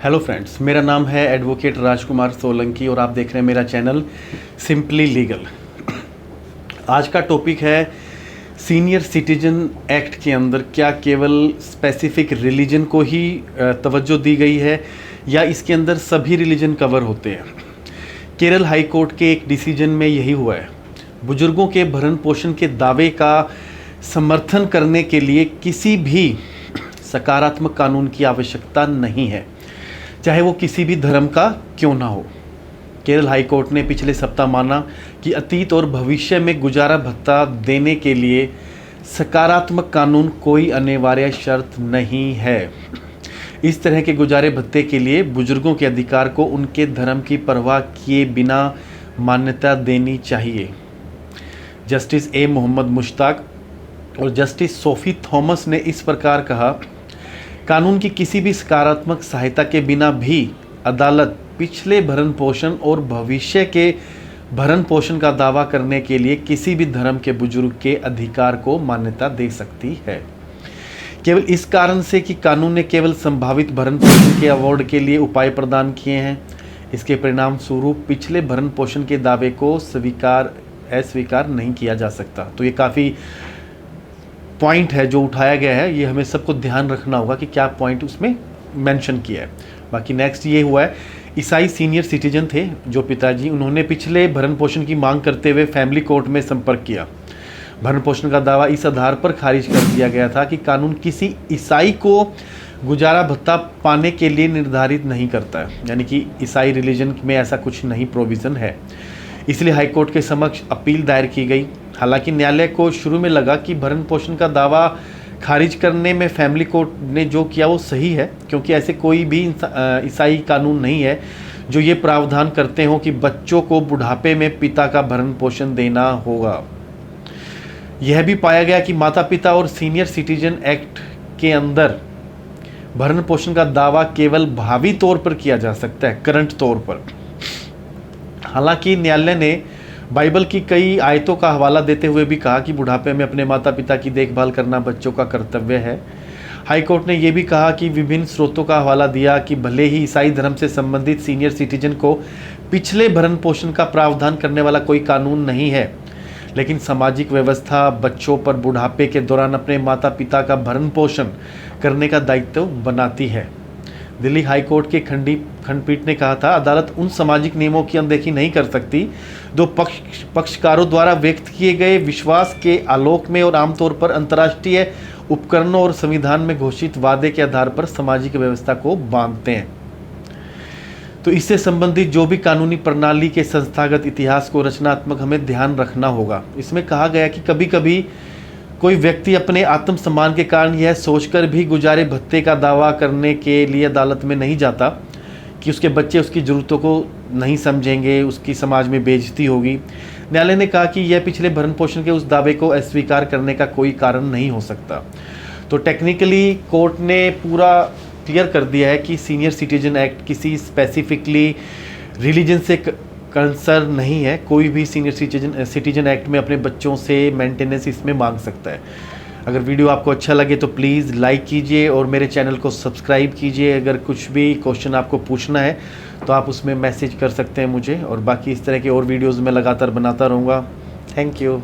Hello friends, मेरा नाम है एडवोकेट राजकुमार सोलंकी और आप देख रहे हैं मेरा चैनल सिंपली लीगल। आज का टॉपिक है सीनियर सिटीजन एक्ट के अंदर क्या केवल स्पेसिफिक रिलीजन को ही तवज्जो दी गई है या इसके अंदर सभी रिलीजन कवर होते हैं। केरल हाई कोर्ट के एक डिसीजन में यही हुआ है। बुजुर्गों के भरण पोषण के दावे का समर्थन करने के लिए किसी भी सकारात्मक कानून की आवश्यकता नहीं है, चाहे वो किसी भी धर्म का क्यों ना हो। केरल हाई कोर्ट ने पिछले सप्ताह माना कि अतीत और भविष्य में गुजारा भत्ता देने के लिए सकारात्मक कानून कोई अनिवार्य शर्त नहीं है। इस तरह के गुजारे भत्ते के लिए बुजुर्गों के अधिकार को उनके धर्म की परवाह किए बिना मान्यता देनी चाहिए। जस्टिस ए मोहम्मद मुश्ताक और जस्टिस सोफी थॉमस ने इस प्रकार कहा, कानून की किसी भी सकारात्मक सहायता के बिना भी अदालत पिछले भरण पोषण और भविष्य के भरण पोषण का दावा करने के लिए किसी भी धर्म के बुजुर्ग के अधिकार को मान्यता दे सकती है। केवल इस कारण से कि कानून ने केवल संभावित भरण पोषण के अवार्ड के लिए उपाय प्रदान किए हैं, इसके परिणाम स्वरूप पिछले भरण पोषण के दावे को अस्वीकार नहीं किया जा सकता। तो ये काफ़ी पॉइंट है जो उठाया गया है, ये हमें सबको ध्यान रखना होगा कि क्या पॉइंट उसमें मेंशन किया है। बाकी नेक्स्ट ये हुआ है, ईसाई सीनियर सिटीजन थे जो पिताजी, उन्होंने पिछले भरण पोषण की मांग करते हुए फैमिली कोर्ट में संपर्क किया। भरण पोषण का दावा इस आधार पर खारिज कर दिया गया था कि कानून किसी ईसाई को गुजारा भत्ता पाने के लिए निर्धारित नहीं करता है, यानी कि ईसाई रिलीजन में ऐसा कुछ नहीं प्रोविज़न है। इसलिए हाईकोर्ट के समक्ष अपील दायर की गई। हालांकि न्यायालय को शुरू में लगा कि भरण पोषण का दावा खारिज करने में फैमिली कोर्ट ने जो किया वो सही है, क्योंकि ऐसे कोई भी ईसाई कानून नहीं है जो ये प्रावधान करते हों कि बच्चों को बुढ़ापे में पिता का भरण पोषण देना होगा। यह भी पाया गया कि माता पिता और सीनियर सिटीजन एक्ट के अंदर भरण पोषण का दावा केवल भावी तौर पर किया जा सकता है, करंट तौर पर। हालांकि न्यायालय ने बाइबल की कई आयतों का हवाला देते हुए भी कहा कि बुढ़ापे में अपने माता पिता की देखभाल करना बच्चों का कर्तव्य है। हाईकोर्ट ने यह भी कहा कि विभिन्न स्रोतों का हवाला दिया कि भले ही ईसाई धर्म से संबंधित सीनियर सिटीजन को पिछले भरण पोषण का प्रावधान करने वाला कोई कानून नहीं है, लेकिन सामाजिक व्यवस्था बच्चों पर बुढ़ापे के दौरान अपने माता पिता का भरण पोषण करने का दायित्व बनाती है। दिल्ली हाई कोर्ट के खंडपीठ ने कहा था, अदालत उन सामाजिक नियमों की अनदेखी नहीं कर सकती जो पक्षकारों द्वारा व्यक्त किए गए विश्वास के आलोक में और आमतौर पर अंतर्राष्ट्रीय उपकरणों और संविधान में घोषित वादे के आधार पर सामाजिक व्यवस्था को बांधते हैं। तो इससे संबंधित जो भी कानूनी प्रणाली के संस्थागत इतिहास को रचनात्मक हमें ध्यान रखना होगा। इसमें कहा गया कि कभी कभी कोई व्यक्ति अपने आत्मसम्मान के कारण यह सोचकर भी गुजारे भत्ते का दावा करने के लिए अदालत में नहीं जाता कि उसके बच्चे उसकी ज़रूरतों को नहीं समझेंगे, उसकी समाज में बेइज्जती होगी। न्यायालय ने कहा कि यह पिछले भरण पोषण के उस दावे को अस्वीकार करने का कोई कारण नहीं हो सकता। तो टेक्निकली कोर्ट ने पूरा क्लियर कर दिया है कि सीनियर सिटीजन एक्ट किसी स्पेसिफिकली रिलीजन से कंसर्न नहीं है। कोई भी सीनियर सिटीजन एक्ट में अपने बच्चों से मेंटेनेंस इसमें मांग सकता है। अगर वीडियो आपको अच्छा लगे तो प्लीज़ लाइक कीजिए और मेरे चैनल को सब्सक्राइब कीजिए। अगर कुछ भी क्वेश्चन आपको पूछना है तो आप उसमें मैसेज कर सकते हैं मुझे, और बाकी इस तरह के और वीडियोज़ मैं लगातार बनाता रहूँगा। Thank you.